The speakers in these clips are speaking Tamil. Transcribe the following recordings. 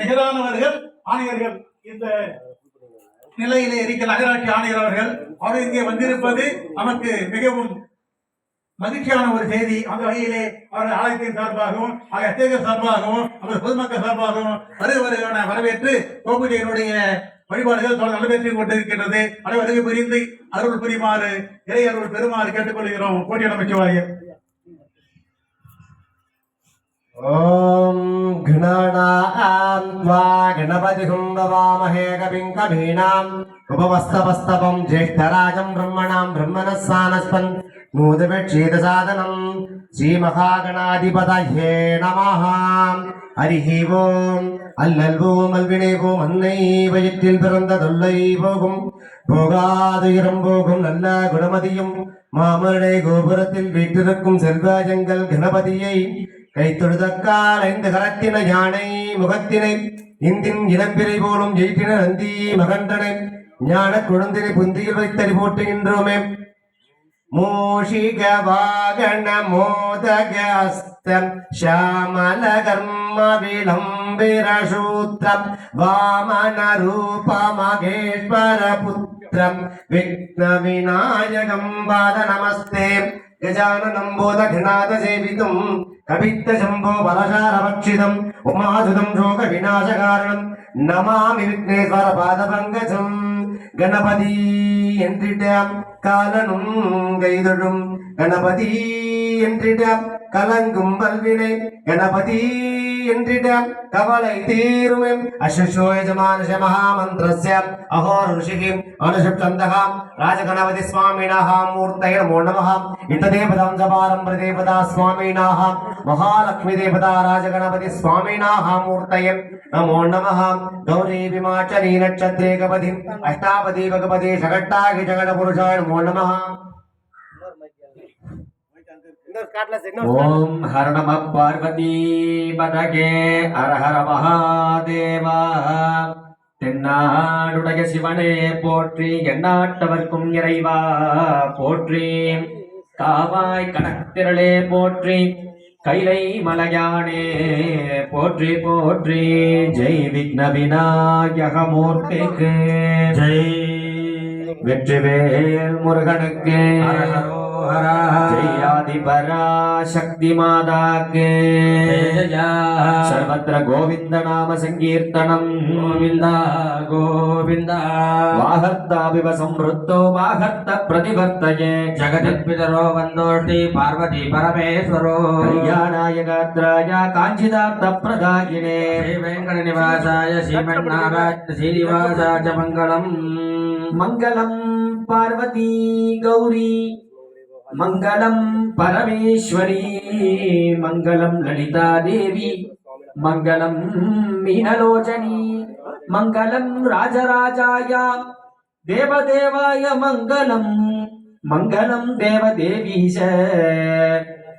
நிகரானவர்கள் ஆணையர்கள் இந்த நிலையிலே இருக்கிற நகராட்சி ஆணையர் அவர் இங்கே வந்திருப்பது நமக்கு மிகவும் மகிழ்ச்சியான ஒரு செய்தி. அந்த வகையிலே அவர்கள் ஆலயத்தின் சார்பாகவும் அத்தேகர் சார்பாகவும் அவர் பொதுமக்கள் சார்பாகவும் வருவரையான வரவேற்று கோபூஜையினுடைய வழிபாடுகள் நடைபெற்றுக் கொண்டிருக்கின்றது. அனைவருக்கு புரிந்து அருள் புரிமாறு இறை அருள் பெருமாறு கேட்டுக்கொள்கிறோம். கோடி நமச்சிவாய. ஓம் கணநாத்வா கணபதிஹும் பவாமஹே கவிம் கவீனாம் உபவஸ்தவஸ்தவம் ஜேஷ்டராஜம் பிரம்மணாம் பிரம்மணஸ்ஸானஸ்பன் நூதவேட்சேதசாதனம் ஸ்ரீமகாகணாதிபதயே நமஹ. ஹரிஹி ஓம். அல்லல் ஓம் அல்வினை ஓம் அன்னை வயிற்றில் பிறந்த தொல்லை போகும் போகாதுயிரம் போகும் நல்ல குணமதியும் மாமருடை கோபுரத்தில் வீட்டிருக்கும் செல்வஜங்கள் கணபதியை கைத்தொழுதக்கால் ஐந்து கரத்தின யானை முகத்தினை இந்தின் இளம்பிரை போலும் எயிற்றின நந்தி மகண்டனை ஞான குழந்தினை புந்தியில் வைத்தறி போட்டுகின்றோமே. மூஷிக வாகன மோதகஸ்தம் ஷாமல கர்ம விளம்பிரசூத்ரம் வாமன ரூப மகேஸ்வர புத்திரம் விக்ன விநாயகம் பாத நமஸ்தே. गजाननं बोधघनाद सेवितुं कवित्त शम्भो बलशारभक्षितं उमासुतं शोक विनाशकारणं नमामि विघ्नेश्वर पादपङ्कजं. गणपति என்றிடம் காலனும் கைதொழும் கணபதி என்றிடம் கலங்கும் பல்வினை கணபதி என்றிடம் கவலை தீருமே. அஸ்வசோயஜமானச மகாமந்திரஸ்ய அஹோர ऋषिः அனுஷப்தந்தகம் ராஜகணபதி ஸ்வாமினः மூர்த்தயே நமோ நமः. இந்ததேவதாं சபாரம் பிரதேவதா ஸ்வாமினः மகாலக்ஷ்மி தேவதா ராஜகணபதி ஸ்வாமினः மூர்த்தயே நமோ நமः. கௌரி விமாச்சரி நட்சத்திரே கபதி அஷ்டாபதி பகவதி சகட்டாகி ஜகட புருஷாய நமோ நமः. ஓம் ஹர நம பார்வதி பதகே ஹர ஹர மகாதேவா. தென்னாடுடைய சிவனே போற்றி, எந்நாட்டவர்க்கும் இறைவா போற்றி. காவாய் கணத்திரளே போற்றி, கைலை மலையானே போற்றி போற்றி. ஜெய் விக்ன விநாயக மூர்த்திக்கு ஜெய். வெற்றிவேல் முருகனுக்கு जयादि पराशक्ति माता के सर्वत्र गोविंद नाम संकीर्तनम गोविंदा गोविंदा. वाहर्ताविव संवृत्तो वाहर्त प्रतिवर्तये जगदित्पितरो वन्दोष्टि पार्वती परमेश्वरो. कल्याणाय गात्राय काञ्चिदार्थ प्रदायिने श्री वेंकट निवासाय श्रीमन्नारायण श्रीनिवासाय मंगलम. मंगलम पार्वती गौरी मंगलम परमेश्वरी मंगलम ललिता देवी मंगलम मीनलोचनी मंगलम राजराजाय देवदेवाय मंगलम. मंगलम देवदेवीश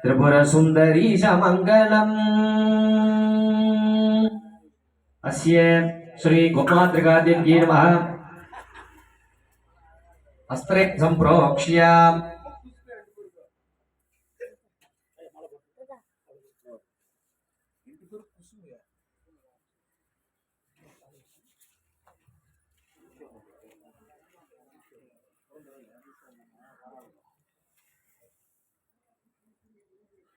त्रिपुर सुंदरीश मंगलम. अस्य श्री गोमातृकादेव्यै नमः. अस्त्रे संप्रोक्ष्य